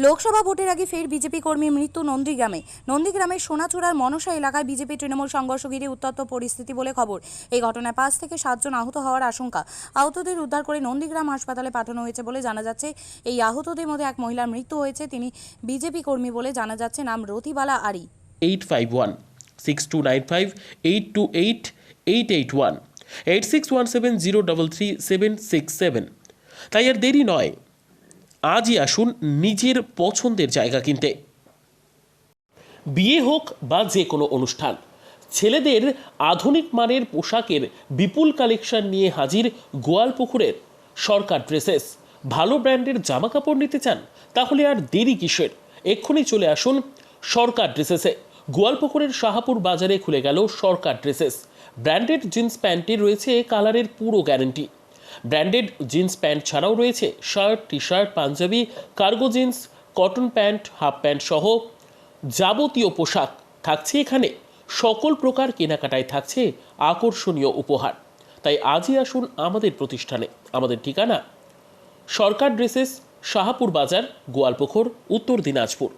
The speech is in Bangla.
লোকসভা ভোটের আগে ফের বিজেপি কর্মীর মৃত্যু নন্দীগ্রামের সোনাচূড়ার মনসা এলাকায় বিজেপি তৃণমূল সংঘর্ষ ঘিরে উত্তপ্ত পরিস্থিতি বলে খবর। এই ঘটনায় 5 থেকে 7 জন আহত হওয়ার আশঙ্কা। আহতদের উদ্ধার করে নন্দীগ্রাম হাসপাতালে পাঠানো হয়েছে বলে জানা যাচ্ছে। এই আহতদের মধ্যে এক মহিলার মৃত্যু হয়েছে। তিনি বিজেপি কর্মী বলে জানা যাচ্ছে। নাম রতিবালা আরি। 851 6295 828 881 8617033767। তাই আর দেরি নয়, আজই আসুন নিজের পছন্দের জায়গা কিনতে। বিয়ে হোক বা যে কোনো অনুষ্ঠান, ছেলেদের আধুনিক মানের পোশাকের বিপুল কালেকশন নিয়ে হাজির গোয়ালপুকুরের সরকার ড্রেসেস। ভালো ব্র্যান্ডের জামা কাপড় নিতে চান? তাহলে আর দেরি কিসের? এক্ষুনি চলে আসুন সরকার ড্রেসেসে। গোয়ালপুকুরের শাহাপুর বাজারে খুলে গেল সরকার ড্রেসেস। ব্র্যান্ডেড জিন্স প্যান্টে রয়েছে কালারের পুরো গ্যারান্টি। ব্র্যান্ডেড জিন্স প্যান্ট ছাড়াও রয়েছে shirt, T shirt, Punjabi, cargo jeans, cotton pant, half pant সহ যাবতীয় পোশাক থাকছে এখানে। সকল প্রকার কেনাকাটায় থাকছে আকর্ষণীয় উপহার। তাই আজই আসুন আমাদের প্রতিষ্ঠানে। আমাদের ঠিকানা সরকার ড্রেসেস, শাহাপুর বাজার, গোয়ালপুকুর, উত্তর দিনাজপুর।